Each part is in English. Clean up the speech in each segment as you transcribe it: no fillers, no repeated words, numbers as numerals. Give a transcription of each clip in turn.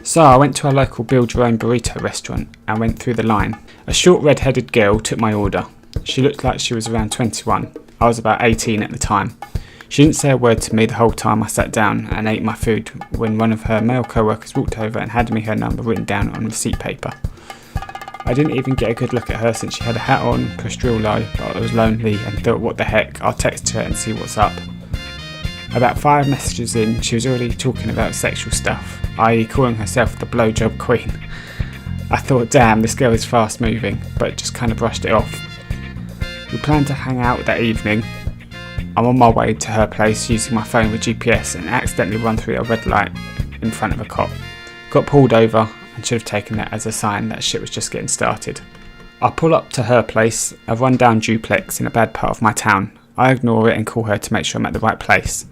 So I went to a local build-your-own burrito restaurant and went through the line. A short red-headed girl took my order. She looked like she was around 21. I was about 18 at the time. She didn't say a word to me the whole time I sat down and ate my food when one of her male co-workers walked over and handed me her number written down on receipt paper. I didn't even get a good look at her since she had a hat on, pushed real low, but I was lonely and thought, what the heck, I'll text her and see what's up. About 5 messages in, she was already talking about sexual stuff, i.e. calling herself the blowjob queen. I thought, damn, this girl is fast moving, but just kind of brushed it off. We planned to hang out that evening. I'm on my way to her place using my phone with GPS and accidentally run through a red light in front of a cop. Got pulled over and should have taken that as a sign that shit was just getting started. I pull up to her place, a run-down duplex in a bad part of my town. I ignore it and call her to make sure I'm at the right place.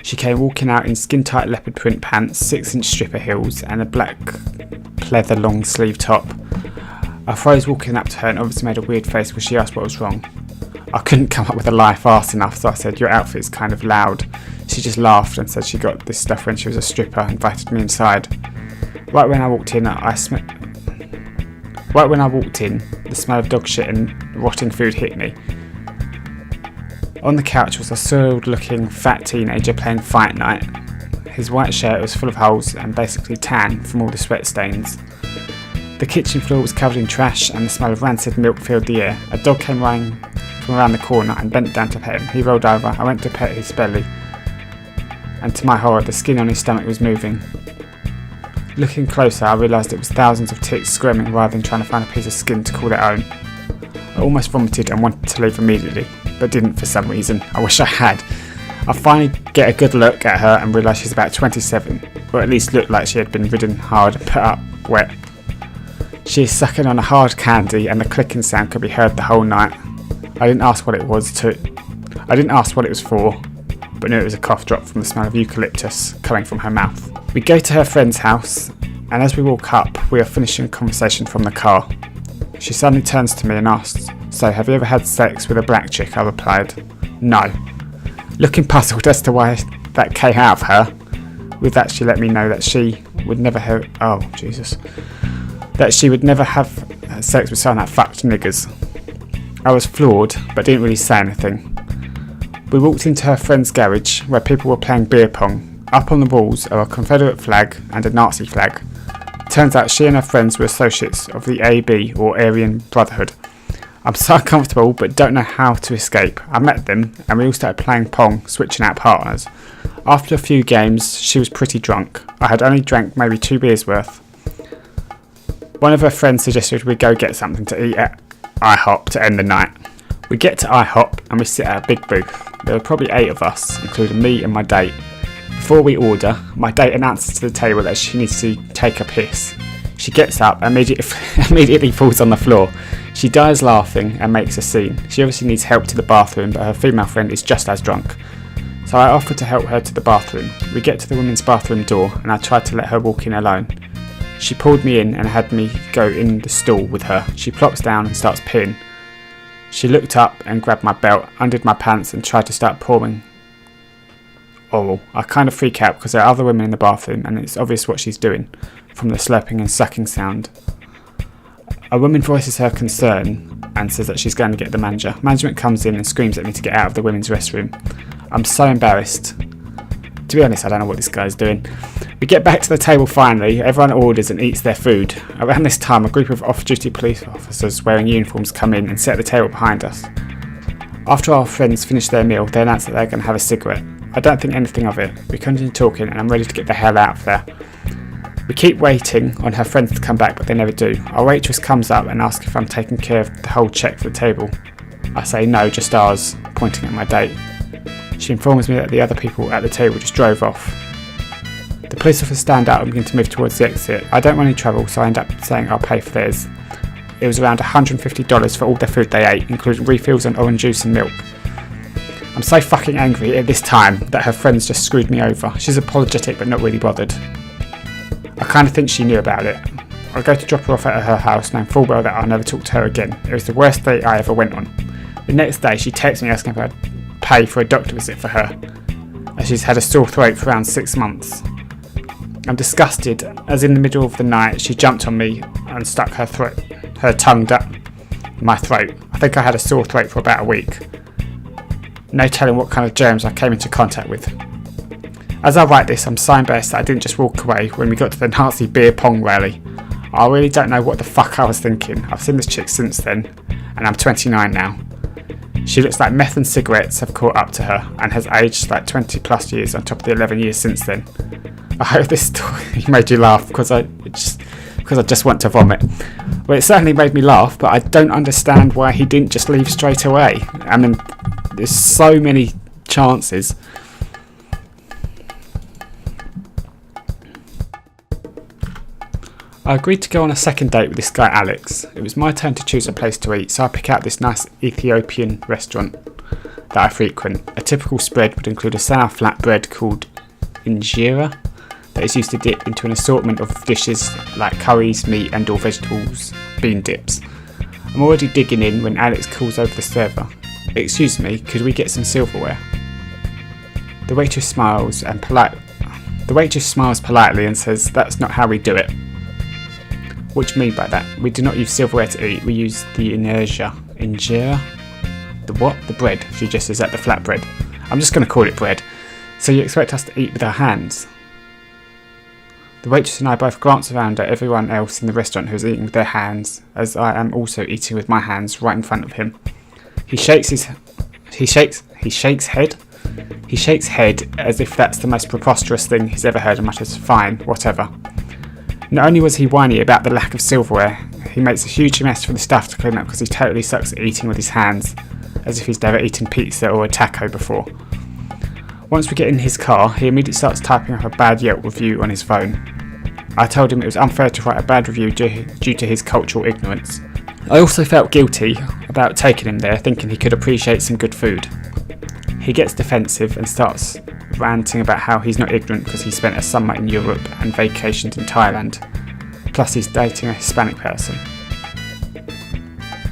She came walking out in skin-tight leopard print pants, 6-inch stripper heels and a black pleather long sleeve top. I froze walking up to her and obviously made a weird face when she asked what was wrong. I couldn't come up with a lie fast enough, so I said, your outfit's kind of loud. She just laughed and said she got this stuff when she was a stripper and invited me inside. Right when I walked in, the smell of dog shit and rotting food hit me. On the couch was a soiled-looking fat teenager playing Fight Night. His white shirt was full of holes and basically tan from all the sweat stains. The kitchen floor was covered in trash and the smell of rancid milk filled the air. A dog came running from around the corner and bent down to pet him. He rolled over. I went to pet his belly, and to my horror, the skin on his stomach was moving. Looking closer, I realised it was thousands of ticks squirming rather than trying to find a piece of skin to call their own. I almost vomited and wanted to leave immediately, but didn't for some reason. I wish I had. I finally get a good look at her and realise she's about 27, or at least looked like she had been ridden hard and put up wet. She is sucking on a hard candy and the clicking sound could be heard the whole night. I didn't ask what it was for, but knew it was a cough drop from the smell of eucalyptus coming from her mouth. We go to her friend's house, and as we walk up, we are finishing a conversation from the car. She suddenly turns to me and asks, so have you ever had sex with a black chick? I replied, no. Looking puzzled as to why that came out of her, with that she let me know that she would never have sex with someone that fucked niggers. I was floored, but didn't really say anything. We walked into her friend's garage, where people were playing beer pong. Up on the walls are a Confederate flag and a Nazi flag. Turns out she and her friends were associates of the AB, or Aryan Brotherhood. I'm so uncomfortable, but don't know how to escape. I met them, and we all started playing pong, switching out partners. After a few games, she was pretty drunk. I had only drank maybe 2 beers worth. One of her friends suggested we go get something to eat at IHOP to end the night. We get to IHOP and we sit at a big booth. There were probably 8 of us, including me and my date. Before we order, my date announces to the table that she needs to take a piss. She gets up and immediately falls on the floor. She dies laughing and makes a scene. She obviously needs help to the bathroom, but her female friend is just as drunk. So I offer to help her to the bathroom. We get to the women's bathroom door and I tried to let her walk in alone. She pulled me in and had me go in the stall with her. She plops down and starts peeing. She looked up and grabbed my belt, undid my pants and tried to start pouring oral. I kind of freak out because there are other women in the bathroom and it's obvious what she's doing from the slurping and sucking sound. A woman voices her concern and says that she's going to get the manager. Management comes in and screams at me to get out of the women's restroom. I'm so embarrassed. To be honest, I don't know what this guy's doing. We get back to the table finally. Everyone orders and eats their food. Around this time, a group of off-duty police officers wearing uniforms come in and sit at the table behind us. After our friends finish their meal, they announce that they're going to have a cigarette. I don't think anything of it. We continue talking and I'm ready to get the hell out of there. We keep waiting on her friends to come back, but they never do. Our waitress comes up and asks if I'm taking care of the whole check for the table. I say no, just ours, pointing at my date. She informs me that the other people at the table just drove off. The police officers stand up and begin to move towards the exit. I don't want any trouble, so I end up saying I'll pay for theirs. It was around $150 for all the food they ate, including refills on orange juice and milk. I'm so fucking angry at this time that her friends just screwed me over. She's apologetic but not really bothered. I kind of think she knew about it. I go to drop her off at her house, knowing full well that I'll never talk to her again. It was the worst date I ever went on. The next day she texts me asking if I'd pay for a doctor visit for her, as she's had a sore throat for around 6 months. I'm disgusted, as in the middle of the night she jumped on me and stuck her tongue down my throat. I think I had a sore throat for about a week. No telling what kind of germs I came into contact with. As I write this, I'm so embarrassed that I didn't just walk away when we got to the Nazi beer pong rally. I really don't know what the fuck I was thinking. I've seen this chick since then, and I'm 29 now. She looks like meth and cigarettes have caught up to her, and has aged like 20 plus years on top of the 11 years since then. I hope this story made you laugh, because I just want to vomit. Well, it certainly made me laugh, but I don't understand why he didn't just leave straight away. I mean, there's so many chances. I agreed to go on a second date with this guy Alex. It was my turn to choose a place to eat, so I pick out this nice Ethiopian restaurant that I frequent. A typical spread would include a sour flatbread called injera that is used to dip into an assortment of dishes like curries, meat and or vegetables, bean dips. I'm already digging in when Alex calls over the server. "Excuse me, could we get some silverware?" The waitress smiles politely and says, "That's not how we do it." "What do you mean by that?" "We do not use silverware to eat, we use the injera." "Injera? The what?" "The bread," she gestures at the flatbread. "I'm just going to call it bread." "So you expect us to eat with our hands?" The waitress and I both glance around at everyone else in the restaurant who is eating with their hands, as I am also eating with my hands right in front of him. He shakes head as if that's the most preposterous thing he's ever heard and mutters, "Fine, whatever." Not only was he whiny about the lack of silverware, he makes a huge mess for the staff to clean up because he totally sucks at eating with his hands, as if he's never eaten pizza or a taco before. Once we get in his car, he immediately starts typing up a bad Yelp review on his phone. I told him it was unfair to write a bad review due to his cultural ignorance. I also felt guilty about taking him there, thinking he could appreciate some good food. He gets defensive and starts ranting about how he's not ignorant because he spent a summer in Europe and vacationed in Thailand. Plus he's dating a Hispanic person.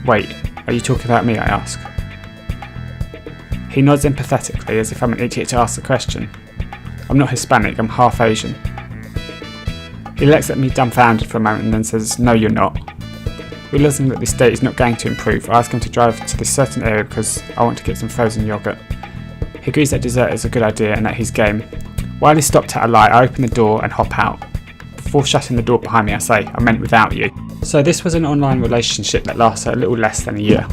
"Wait, are you talking about me?" I ask. He nods empathetically as if I'm an idiot to ask the question. "I'm not Hispanic, I'm half Asian." He looks at me dumbfounded for a moment and then says, "No, you're not." Realising that this date is not going to improve, I ask him to drive to this certain area because I want to get some frozen yogurt. He agrees that dessert is a good idea and that he's game. While he stopped at a light, I open the door and hop out. Before shutting the door behind me, I say, "I meant without you." So this was an online relationship that lasted a little less than a year.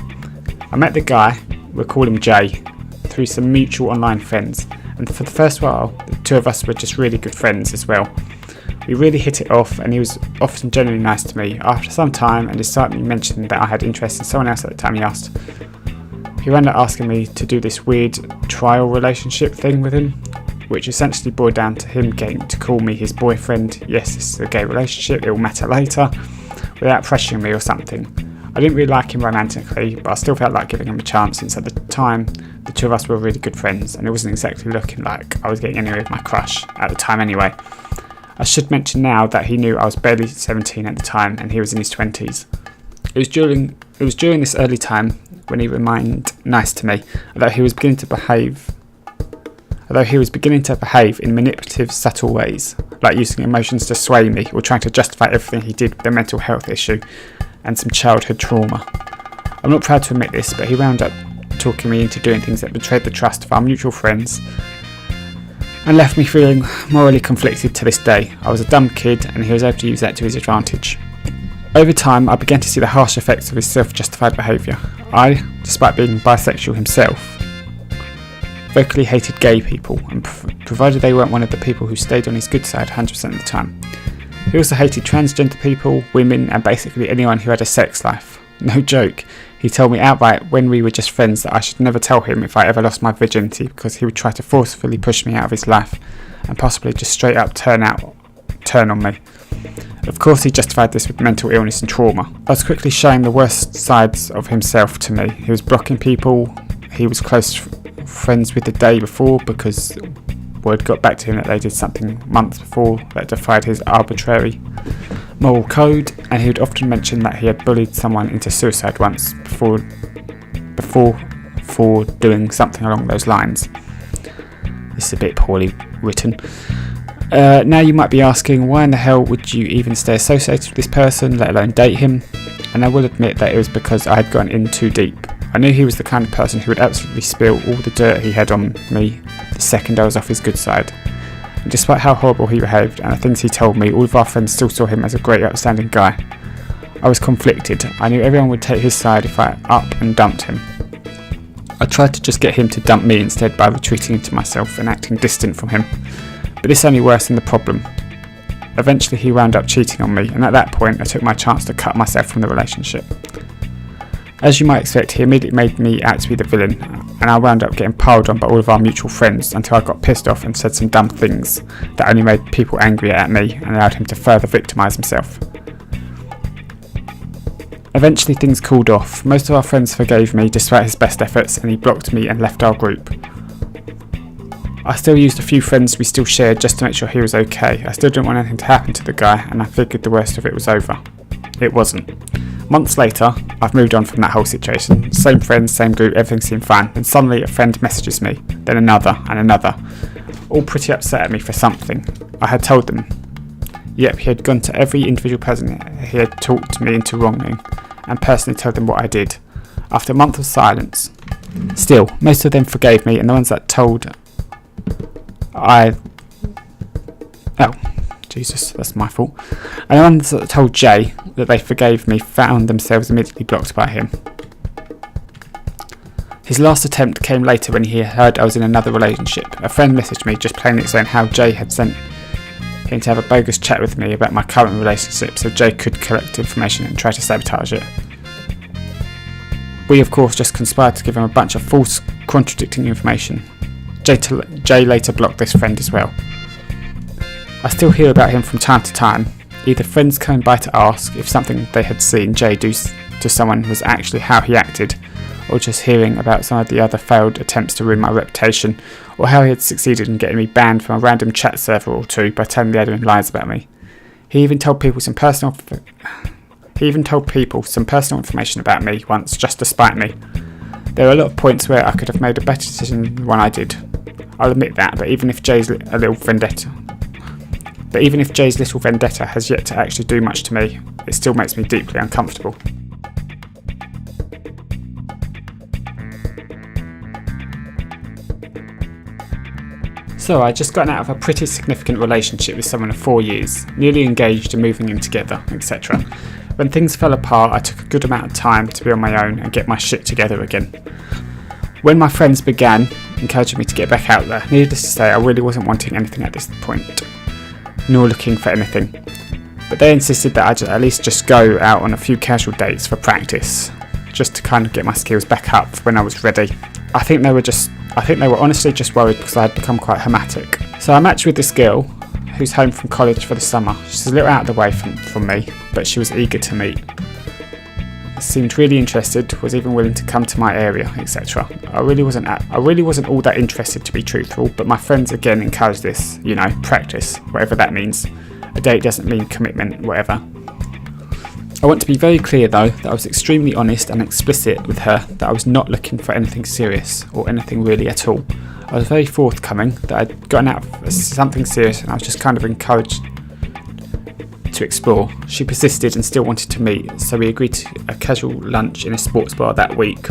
I met the guy, we'll call him Jay, through some mutual online friends, and for the first while, the two of us were just really good friends as well. We really hit it off, and he was often genuinely nice to me. After some time, and despite me mentioning that I had interest in someone else at the time he asked, he ended up asking me to do this weird trial relationship thing with him, which essentially boiled down to him getting to call me his boyfriend. Yes, this is a gay relationship, it will matter later, without pressuring me or something. I didn't really like him romantically, but I still felt like giving him a chance since at the time the two of us were really good friends and it wasn't exactly looking like I was getting anywhere with my crush, at the time anyway. I should mention now that he knew I was barely 17 at the time and he was in his 20s. It was during this early time when he remained nice to me, although he was beginning to behave in manipulative, subtle ways, like using emotions to sway me or trying to justify everything he did with a mental health issue and some childhood trauma. I'm not proud to admit this, but he wound up talking me into doing things that betrayed the trust of our mutual friends and left me feeling morally conflicted to this day. I was a dumb kid and he was able to use that to his advantage. Over time, I began to see the harsh effects of his self-justified behaviour. I, despite being bisexual himself, vocally hated gay people, and provided they weren't one of the people who stayed on his good side 100% of the time. He also hated transgender people, women, and basically anyone who had a sex life. No joke, he told me outright when we were just friends that I should never tell him if I ever lost my virginity because he would try to forcefully push me out of his life and possibly just straight up turn on me. Of course, he justified this with mental illness and trauma. I was quickly showing the worst sides of himself to me. He was blocking people he was close friends with the day before because word got back to him that they did something months before that defied his arbitrary moral code, and he would often mention that he had bullied someone into suicide once before doing something along those lines. This is a bit poorly written. Now you might be asking, why in the hell would you even stay associated with this person, let alone date him? And I will admit that it was because I had gone in too deep. I knew he was the kind of person who would absolutely spill all the dirt he had on me the second I was off his good side. And despite how horrible he behaved and the things he told me, all of our friends still saw him as a great upstanding guy. I was conflicted. I knew everyone would take his side if I up and dumped him. I tried to just get him to dump me instead by retreating into myself and acting distant from him. But this only worsened the problem. Eventually he wound up cheating on me, and at that point I took my chance to cut myself from the relationship. As you might expect, he immediately made me out to be the villain, and I wound up getting piled on by all of our mutual friends until I got pissed off and said some dumb things that only made people angrier at me and allowed him to further victimise himself. Eventually things cooled off. Most of our friends forgave me despite his best efforts, and he blocked me and left our group. I still used a few friends we still shared just to make sure he was okay. I still didn't want anything to happen to the guy, and I figured the worst of it was over. It wasn't. Months later, I've moved on from that whole situation. Same friends, same group, everything seemed fine. And suddenly a friend messages me, then another and another, all pretty upset at me for something. I had told them. Yep, he had gone to every individual person he had talked me into wronging, and personally told them what I did. After a month of silence. Still, most of them forgave me, and the ones that told Jesus, that's my fault. And the ones that told Jay that they forgave me found themselves immediately blocked by him. His last attempt came later when he heard I was in another relationship. A friend messaged me just plainly saying how Jay had sent him to have a bogus chat with me about my current relationship so Jay could collect information and try to sabotage it. We of course just conspired to give him a bunch of false, contradicting information. Jay later blocked this friend as well. I still hear about him from time to time, either friends coming by to ask if something they had seen Jay do to someone was actually how he acted, or just hearing about some of the other failed attempts to ruin my reputation, or how he had succeeded in getting me banned from a random chat server or two by telling the admin lies about me. He even told people some personal information about me once just to spite me. There are a lot of points where I could have made a better decision than the one I did. I'll admit that, but even if Jay's little vendetta has yet to actually do much to me, it still makes me deeply uncomfortable. So I'd just gotten out of a pretty significant relationship with someone of 4 years, newly engaged and moving in together, etc. When things fell apart, I took a good amount of time to be on my own and get my shit together again. When my friends began encouraging me to get back out there, needless to say I really wasn't wanting anything at this point, nor looking for anything. But they insisted that I at least just go out on a few casual dates for practice, just to kind of get my skills back up for when I was ready. I think they were honestly just worried because I had become quite hermetic. So I matched with this girl who's home from college for the summer. She's a little out of the way from me, but she was eager to meet. Seemed really interested, was even willing to come to my area, etc. I really wasn't all that interested, to be truthful, but my friends again encouraged this, practice, whatever that means. A date doesn't mean commitment, whatever. I want to be very clear though that I was extremely honest and explicit with her that I was not looking for anything serious or anything really at all. I was very forthcoming that I'd gotten out of something serious and I was just kind of encouraged to explore. She persisted and still wanted to meet, so we agreed to a casual lunch in a sports bar that week.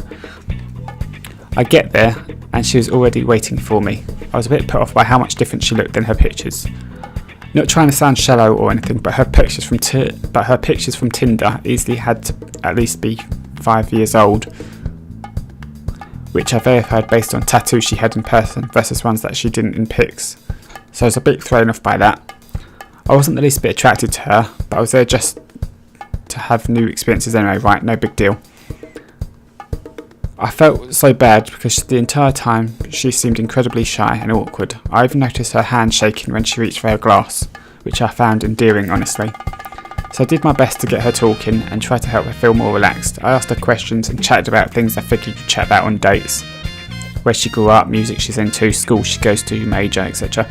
I get there and she was already waiting for me. I was a bit put off by how much different she looked than her pictures. Not trying to sound shallow or anything, but her pictures from Tinder easily had to at least be 5 years old, which I verified based on tattoos she had in person versus ones that she didn't in pics. So I was a bit thrown off by that. I wasn't the least bit attracted to her, but I was there just to have new experiences anyway, right? No big deal. I felt so bad because the entire time she seemed incredibly shy and awkward. I even noticed her hand shaking when she reached for her glass, which I found endearing, honestly. So I did my best to get her talking and try to help her feel more relaxed. I asked her questions and chatted about things I figured you'd chat about on dates. Where she grew up, music she's into, school she goes to, major, etc.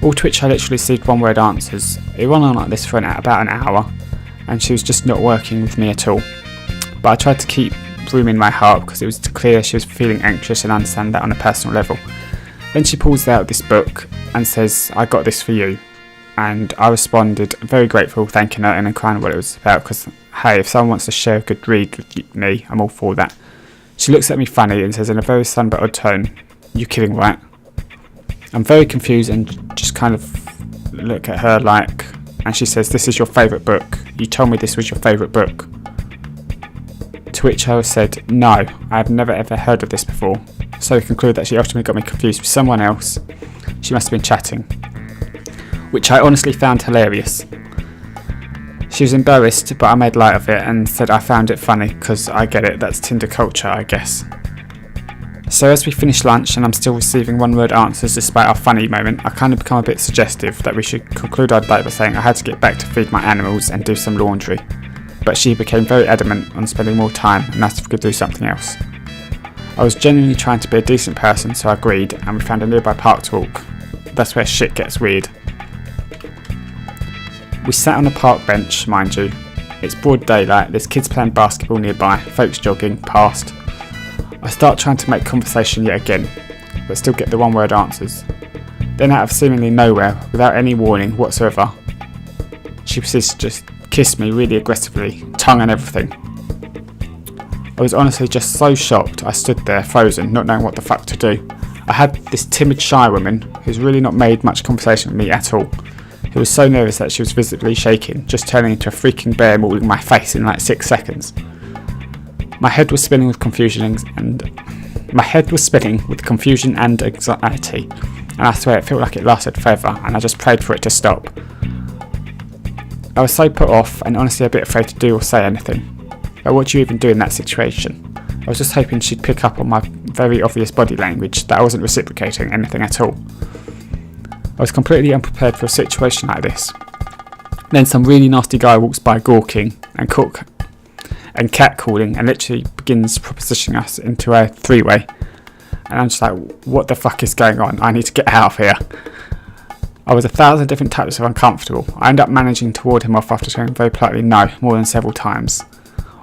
All to which I literally received one-word answers. It went on like this for about an hour, and she was just not working with me at all. But I tried to keep room in my heart because it was clear she was feeling anxious and understand that on a personal level. Then she pulls out this book and says, "I got this for you." And I responded, very grateful, thanking her and inquiring what it was about, because, hey, if someone wants to share a good read with me, I'm all for that. She looks at me funny and says in a very sad but odd tone, "You kidding, right?" I'm very confused and just kind of look at her like, and she says, "This is your favourite book. You told me this was your favourite book." To which I said, "No, I have never ever heard of this before." So I conclude that she ultimately got me confused with someone else. She must have been chatting, which I honestly found hilarious. She was embarrassed, but I made light of it and said I found it funny because I get it, that's Tinder culture, I guess. So as we finish lunch and I'm still receiving one-word answers despite our funny moment, I kind of become a bit suggestive that we should conclude our date by saying I had to get back to feed my animals and do some laundry. But she became very adamant on spending more time and asked if we could do something else. I was genuinely trying to be a decent person, so I agreed, and we found a nearby park to walk. That's where shit gets weird. We sat on a park bench, mind you. It's broad daylight, there's kids playing basketball nearby, folks jogging past. I start trying to make conversation yet again, but still get the one-word answers. Then out of seemingly nowhere, without any warning whatsoever, she proceeds to just kiss me really aggressively, tongue and everything. I was honestly just so shocked, I stood there frozen, not knowing what the fuck to do. I had this timid, shy woman who's really not made much conversation with me at all. Who was so nervous that she was visibly shaking, just turning into a freaking bear mauling my face in like 6 seconds. My head was spinning with confusion and anxiety, and I swear it felt like it lasted forever, and I just prayed for it to stop. I was so put off and honestly a bit afraid to do or say anything. But what do you even do in that situation? I was just hoping she'd pick up on my very obvious body language that I wasn't reciprocating anything at all. I was completely unprepared for a situation like this. Then some really nasty guy walks by gawking and catcalling and literally begins propositioning us into a three-way. And I'm just like, what the fuck is going on? I need to get out of here. I was 1,000 different types of uncomfortable. I end up managing to ward him off after saying very politely no more than several times.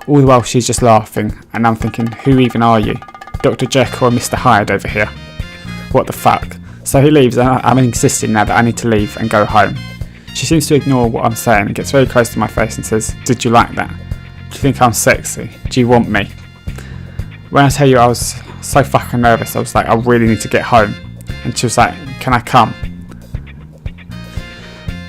All the while she's just laughing and I'm thinking, who even are you? Dr. Jekyll or Mr. Hyde over here? What the fuck? So he leaves and I'm insisting now that I need to leave and go home. She seems to ignore what I'm saying and gets very close to my face and says, "Did you like that? Do you think I'm sexy? Do you want me?" When I tell you I was so fucking nervous, I was like, I really need to get home. And she was like, "Can I come?"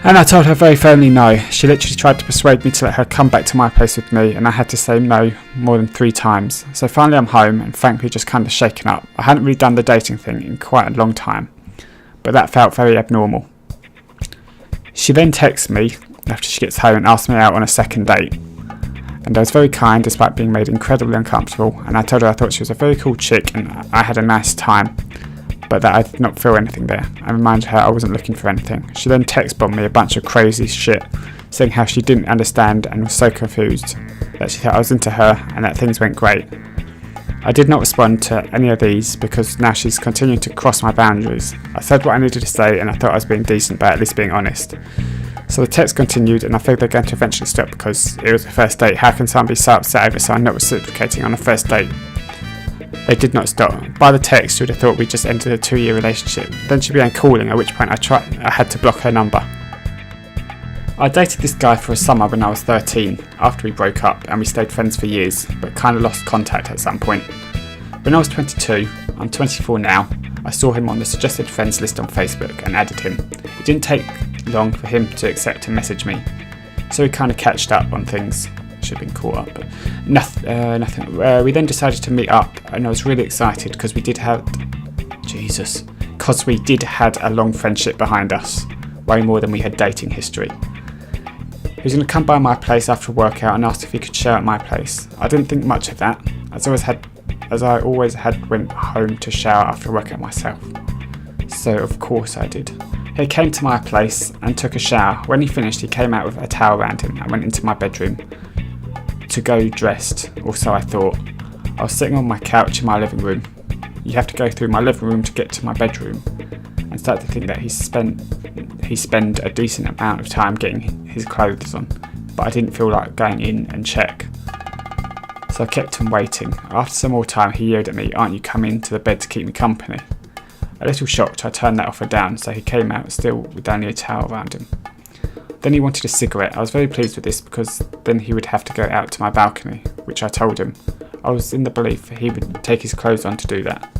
And I told her very firmly no. She literally tried to persuade me to let her come back to my place with me, and I had to say no more than 3 times. So finally I'm home and frankly just kind of shaken up. I hadn't really done the dating thing in quite a long time, but that felt very abnormal. She then texts me after she gets home and asks me out on a second date. And I was very kind despite being made incredibly uncomfortable, and I told her I thought she was a very cool chick and I had a nice time, but that I did not feel anything there. I reminded her I wasn't looking for anything. She then text-bombed me a bunch of crazy shit, saying how she didn't understand and was so confused, that she thought I was into her and that things went great. I did not respond to any of these because now she's continuing to cross my boundaries. I said what I needed to say and I thought I was being decent by at least being honest. So the text continued and I figured they're going to eventually stop because it was the first date. How can someone be so upset over someone not reciprocating on a first date? They did not stop. By the text, you would have thought we just ended a 2-year relationship. Then she began calling, at which point I had to block her number. I dated this guy for a summer when I was 13, after we broke up, and we stayed friends for years, but kind of lost contact at some point. When I was 22, I'm 24 now, I saw him on the suggested friends list on Facebook and added him. It didn't take long for him to accept and message me, so we kind of catched up on things. Should have been caught up, but nothing. We then decided to meet up, and I was really excited because we did have a long friendship behind us, way more than we had dating history. He was going to come by my place after a workout and asked if he could share at my place. I didn't think much of that, as I always had went home to shower after a workout myself. So of course I did. He came to my place and took a shower. When he finished, he came out with a towel around him and went into my bedroom to go dressed, or so I thought. I was sitting on my couch in my living room. You have to go through my living room to get to my bedroom, and start to think that he spent a decent amount of time getting his clothes on, but I didn't feel like going in and check. So I kept him waiting. After some more time he yelled at me, "Aren't you coming to the bed to keep me company?" A little shocked, I turned that offer down, so he came out still with only a towel around him. Then he wanted a cigarette. I was very pleased with this because then he would have to go out to my balcony, which I told him. I was in the belief he would take his clothes on to do that,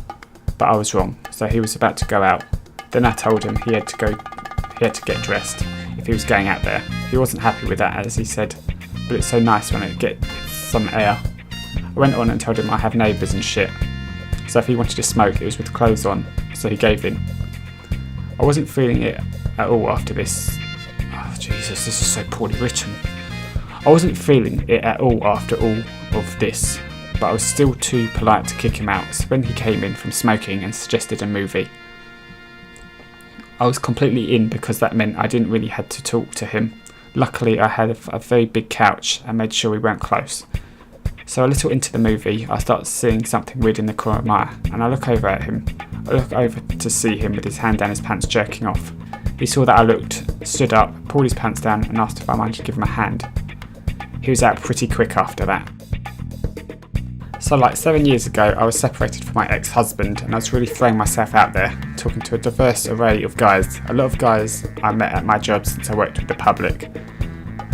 but I was wrong, so he was about to go out. Then I told him he had to get dressed if he was going out there. He wasn't happy with that, as he said, but it's so nice when it gets some air. I went on and told him I have neighbours and shit, so if he wanted to smoke it was with clothes on, so he gave in. I wasn't feeling it at all after this. Oh Jesus, this is so poorly written. I wasn't feeling it at all after all of this, but I was still too polite to kick him out, so when he came in from smoking and suggested a movie, I was completely in because that meant I didn't really have to talk to him. Luckily I had a very big couch and made sure we weren't close. So a little into the movie, I start seeing something weird in the corner of my eye, and I look over at him. I look over to see him with his hand down his pants jerking off. He saw that I looked, stood up, pulled his pants down and asked if I might give him a hand. He was out pretty quick after that. So like 7 years ago, I was separated from my ex-husband and I was really throwing myself out there, talking to a diverse array of guys. A lot of guys I met at my job since I worked with the public.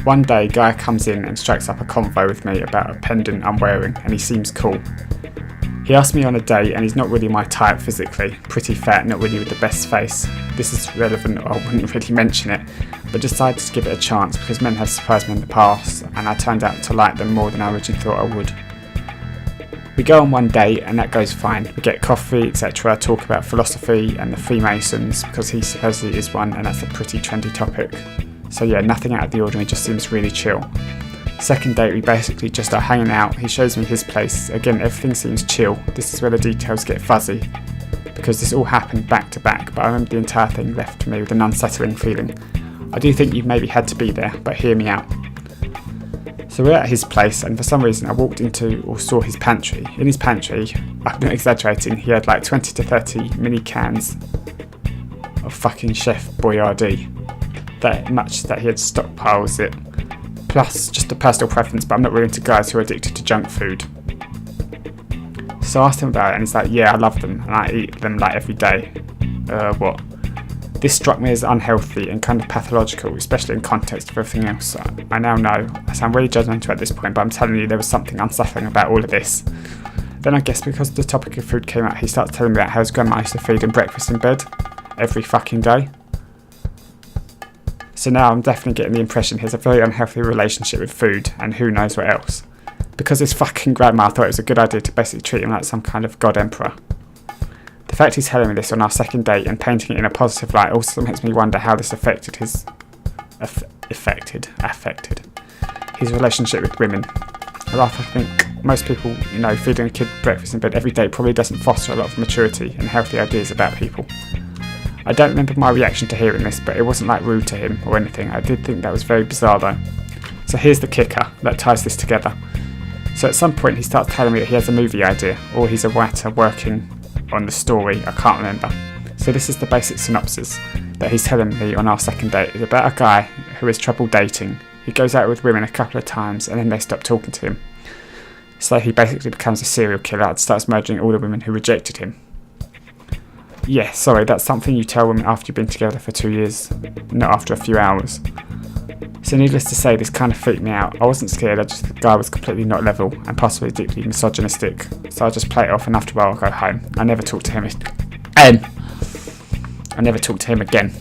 One day, a guy comes in and strikes up a convo with me about a pendant I'm wearing, and he seems cool. He asked me on a date and he's not really my type physically, pretty fat, not really with the best face. This is relevant, I wouldn't really mention it, but decided to give it a chance because men have surprised me in the past and I turned out to like them more than I originally thought I would. We go on one date and that goes fine. We get coffee, etc., talk about philosophy and the Freemasons because he supposedly is one and that's a pretty trendy topic. So yeah, nothing out of the ordinary, just seems really chill. Second date, we basically just start hanging out. He shows me his place. Again, everything seems chill. This is where the details get fuzzy because this all happened back to back, but I remember the entire thing left me with an unsettling feeling. I do think you maybe had to be there, but hear me out. So we're at his place and for some reason I walked into or saw his pantry. In his pantry, I'm not exaggerating, he had like 20 to 30 mini cans of fucking Chef Boyardee. That much that he had stockpiles it. Plus just a personal preference, but I'm not really into guys who are addicted to junk food. So I asked him about it and he's like, yeah, I love them and I eat them like every day. What? This struck me as unhealthy and kind of pathological, especially in context of everything else. I now know, I sound really judgmental at this point, but I'm telling you there was something unsettling about all of this. Then I guess because the topic of food came out, he starts telling me about how his grandma used to feed him breakfast in bed every fucking day. So now I'm definitely getting the impression he has a very unhealthy relationship with food and who knows what else. Because his fucking grandma thought it was a good idea to basically treat him like some kind of god emperor. The fact he's telling me this on our second date and painting it in a positive light also makes me wonder how this affected his relationship with women. I think most people, feeding a kid breakfast in bed every day probably doesn't foster a lot of maturity and healthy ideas about people. I don't remember my reaction to hearing this, but it wasn't like rude to him or anything. I did think that was very bizarre though. So here's the kicker that ties this together. So at some point he starts telling me that he has a movie idea, or he's a writer working on the story, I can't remember. So this is the basic synopsis that he's telling me on our second date. It's about a guy who has trouble dating. He goes out with women a couple of times and then they stop talking to him. So he basically becomes a serial killer and starts murdering all the women who rejected him. Yeah, sorry, that's something you tell women after you've been together for 2 years, not after a few hours. So needless to say, this kind of freaked me out. I wasn't scared, the guy was completely not level and possibly deeply misogynistic. So I just play it off and after a while I'll go home. I never talked to him again.